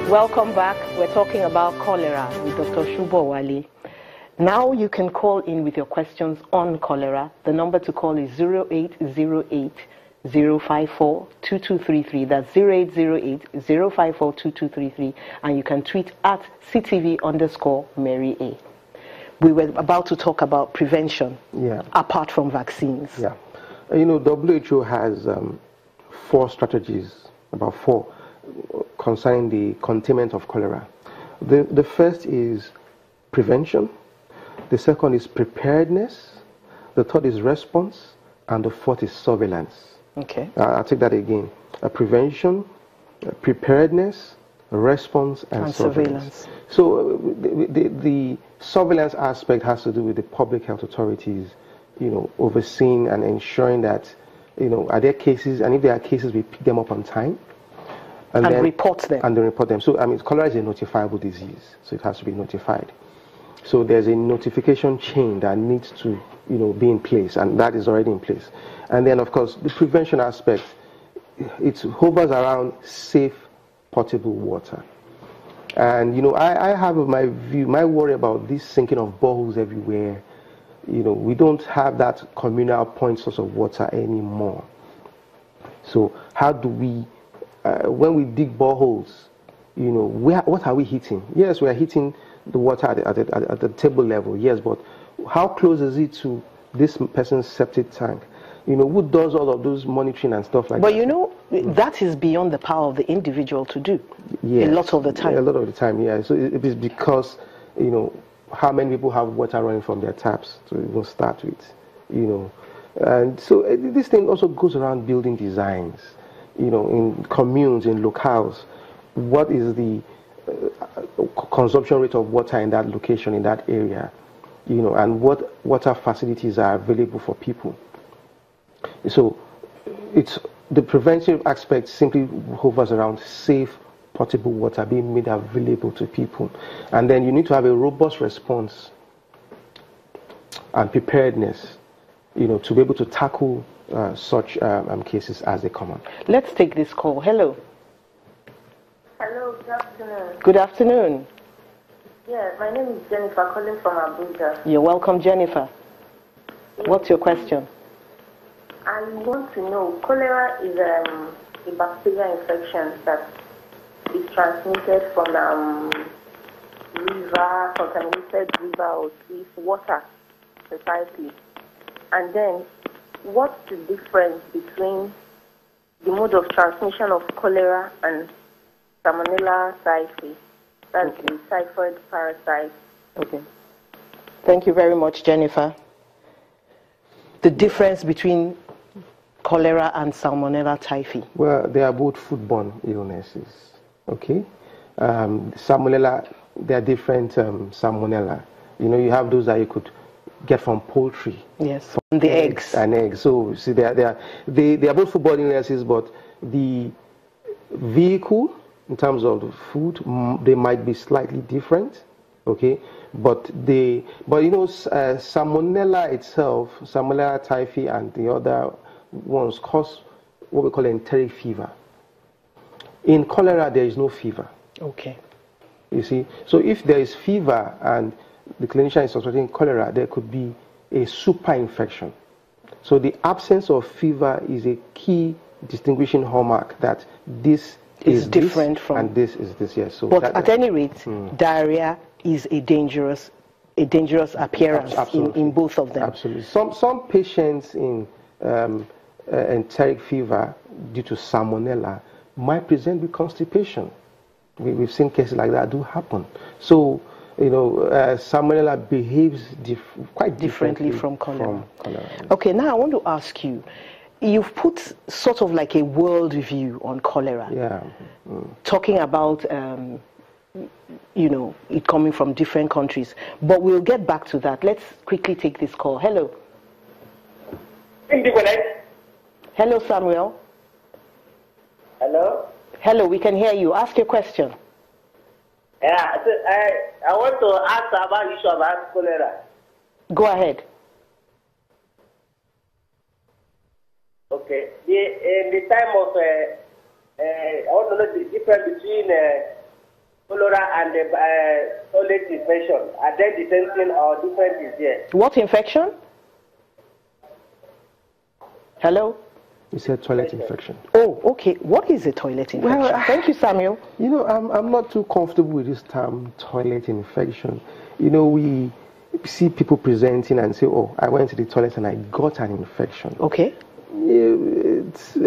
Welcome back. We're talking about cholera with Dr. Shubowale. Now you can call in with your questions on cholera. The number to call is 0808 054 2233. That's 0808 054 2233. And you can tweet at CTV_Mary A. We were about to talk about prevention, apart from vaccines. Yeah. You know, WHO has 4 strategies, about 4, concerning the containment of cholera. The first is prevention. The second is preparedness. The third is response. And the fourth is surveillance. Okay. I'll take that again. Prevention, preparedness, response, and surveillance. So the surveillance aspect has to do with the public health authorities, you know, overseeing and ensuring that, you know, are there cases, and if there are cases, we pick them up on time. And then report them. And then report them. So, I mean, cholera is a notifiable disease, so it has to be notified. So there's a notification chain that needs to, you know, be in place, and that is already in place. And then, of course, the prevention aspect, it hovers around safe, potable water. And, you know, I have my view, my worry about this sinking of boreholes everywhere. You know, we don't have that communal point source of water anymore. So how do we, when we dig boreholes, you know, what are we hitting? Yes, we are hitting the water at the table level, yes, but how close is it to this person's septic tank? You know, who does all of those monitoring and stuff like that? But you know, that is beyond the power of the individual to do. Yes. A lot of the time. Yeah, a lot of the time, yeah. So it is because, you know, how many people have water running from their taps to even start with, you know. And so this thing also goes around building designs, you know, in communes, in locales. What is the consumption rate of water in that location, in that area, you know, and what water facilities are available for people. So it's the preventive aspect simply hovers around safe, potable water being made available to people. And then you need to have a robust response and preparedness, you know, to be able to tackle such cases as they come on. Let's take this call. Hello. Hello, good afternoon. Good afternoon. Yeah, my name is Jennifer, calling from Abuja. You're welcome, Jennifer. Yes. What's your question? I want to know, cholera is a bacterial infection that is transmitted from river, contaminated river or sea, water, precisely. And then, what's the difference between the mode of transmission of cholera and Salmonella typhi? That's the typhoid parasite. Okay. Thank you very much, Jennifer. The difference between cholera and Salmonella typhi? Well, they are both foodborne illnesses. Okay. Salmonella, there are different Salmonella. You know, you have those that you could get from poultry. Yes, from the eggs. And eggs. So, see, they are both foodborne illnesses, but the vehicle, in terms of the food, they might be slightly different. Okay. But you know, Salmonella itself, Salmonella typhi, and the other ones cause what we call enteric fever. In cholera, there is no fever. Okay. You see, so if there is fever and the clinician is suspecting cholera, there could be a super infection. So the absence of fever is a key distinguishing hallmark that this is different this, from, and this is this. Yes. So but at any rate, diarrhea is a dangerous appearance in both of them. Absolutely. Some patients in enteric fever due to Salmonella might present with constipation. We've seen cases like that do happen. So, you know, Salmonella behaves quite differently from cholera. Okay, now I want to ask you, you've put sort of like a world view on cholera. Yeah. Talking about, you know, it coming from different countries. But we'll get back to that. Let's quickly take this call. Hello. Hello, Samuel. Hello? Hello, we can hear you. Ask your question. Yeah, I want to ask about issue about cholera. Go ahead. Okay. In the time of, I want to know the difference between cholera and the toilet infection? Are they the same thing or different is there? What infection? Hello? You said toilet infection. Oh, okay. What is a toilet infection? Well, Thank you, Samuel. You know, I'm not too comfortable with this term, toilet infection. You know, we see people presenting and say, oh, I went to the toilet and I got an infection. Okay. It's